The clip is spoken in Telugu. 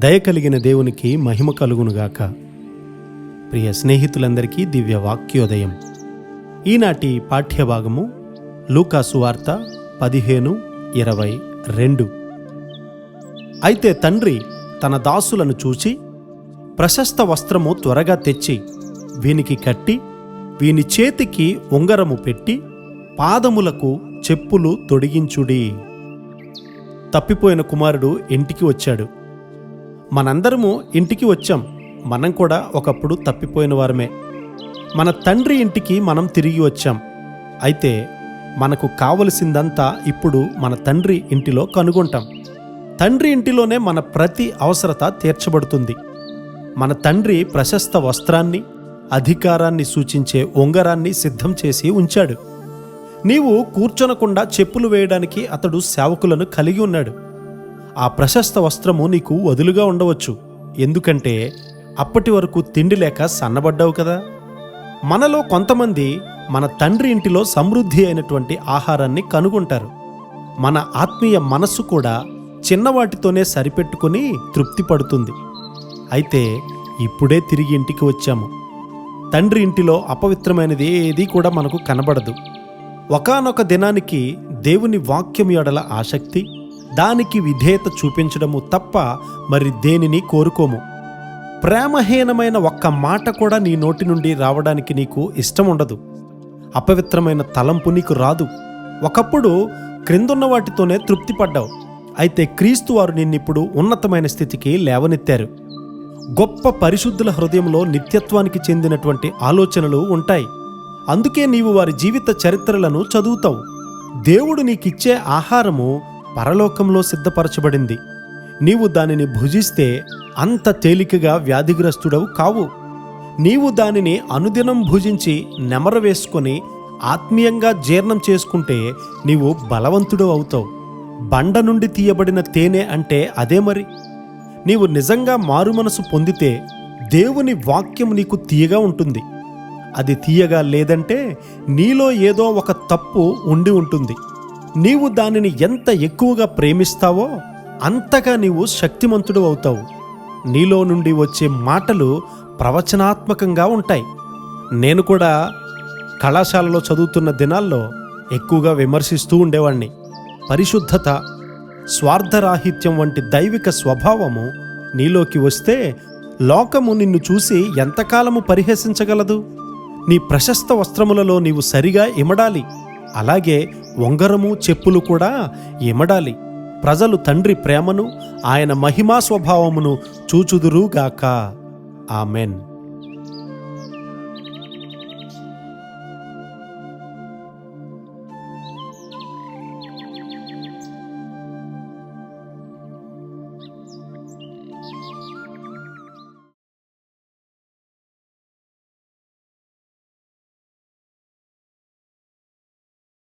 దయ కలిగిన దేవునికి మహిమ కలుగునుగాక. ప్రియ స్నేహితులందరికీ దివ్య వాక్యోదయం. ఈనాటి పాఠ్యభాగము లూకా సువార్త 15:22. అయితే తండ్రి తన దాసులను చూచి, ప్రశస్త వస్త్రము త్వరగా తెచ్చి వీనికి కట్టి, వీని చేతికి ఉంగరము పెట్టి, పాదములకు చెప్పులు తొడిగించుడి. తప్పిపోయిన కుమారుడు ఇంటికి వచ్చాడు. మనందరము ఇంటికి వచ్చాం. మనం కూడా ఒకప్పుడు తప్పిపోయిన వారమే. మన తండ్రి ఇంటికి మనం తిరిగి వచ్చాం. అయితే మనకు కావలసిందంతా ఇప్పుడు మన తండ్రి ఇంటిలో కనుగొంటాం. తండ్రి ఇంటిలోనే మన ప్రతి అవసరత తీర్చబడుతుంది. మన తండ్రి ప్రశస్త వస్త్రాన్ని, అధికారాన్ని సూచించే ఉంగరాన్ని సిద్ధం చేసి ఉంచాడు. నీవు కూర్చొనకుండా చెప్పులు వేయడానికి అతడు సేవకులను కలిగి ఉన్నాడు. ఆ ప్రశస్త వస్త్రము నీకు వదులుగా ఉండవచ్చు. ఎందుకంటే అప్పటి వరకు తిండి లేక సన్నబడ్డావు కదా. మనలో కొంతమంది మన తండ్రి ఇంటిలో సమృద్ధి అయినటువంటి ఆహారాన్ని కనుగొంటారు. మన ఆత్మీయ మనస్సు కూడా చిన్నవాటితోనే సరిపెట్టుకుని తృప్తి పడుతుంది. అయితే ఇప్పుడే తిరిగి ఇంటికి వచ్చాము. తండ్రి ఇంటిలో అపవిత్రమైనది ఏదీ కూడా మనకు కనబడదు. ఒకానొక దినానికి దేవుని వాక్యం ఎడల ఆసక్తి, దానికి విధేయత చూపించడము తప్ప మరి దేనిని కోరుకోము. ప్రేమహీనమైన ఒక్క మాట కూడా నీ నోటి నుండి రావడానికి నీకు ఇష్టం ఉండదు. అపవిత్రమైన తలంపు నీకు రాదు. ఒకప్పుడు క్రిందున్న వాటితోనే తృప్తి పడ్డావు. అయితే క్రీస్తు వారు నిన్నిప్పుడు ఉన్నతమైన స్థితికి లేవనెత్తారు. గొప్ప పరిశుద్ధుల హృదయంలో నిత్యత్వానికి చెందినటువంటి ఆలోచనలు ఉంటాయి. అందుకే నీవు వారి జీవిత చరిత్రలను చదువుతావు. దేవుడు నీకిచ్చే ఆహారము పరలోకంలో సిద్ధపరచబడింది. నీవు దానిని భుజిస్తే అంత తేలికగా వ్యాధిగ్రస్తుడవు కావు. నీవు దానిని అనుదినం భుజించి నెమరు వేసుకొని ఆత్మీయంగా జీర్ణం చేసుకుంటే నీవు బలవంతుడు అవుతావు. బండ నుండి తీయబడిన తేనె అంటే అదే మరి. నీవు నిజంగా మారుమనసు పొందితే దేవుని వాక్యం నీకు తీయగా ఉంటుంది. అది తీయగా లేదంటే నీలో ఏదో ఒక తప్పు ఉండి ఉంటుంది. నీవు దానిని ఎంత ఎక్కువగా ప్రేమిస్తావో అంతగా నీవు శక్తిమంతుడు అవుతావు. నీలో నుండి వచ్చే మాటలు ప్రవచనాత్మకంగా ఉంటాయి. నేను కూడా కళాశాలలో చదువుతున్న దినాల్లో ఎక్కువగా విమర్శిస్తూ ఉండేవాణ్ణి. పరిశుద్ధత, స్వార్థరాహిత్యం వంటి దైవిక స్వభావము నీలోకి వస్తే లోకము నిన్ను చూసి ఎంతకాలము పరిహసించగలదు? నీ ప్రశస్త వస్త్రములలో నీవు సరిగా ఇమడాలి. అలాగే ఉంగరము, చెప్పులు కూడా ఇమడాలి. ప్రజలు తండ్రి ప్రేమను, ఆయన మహిమా స్వభావమును చూచుదురుగాక. ఆమెన్.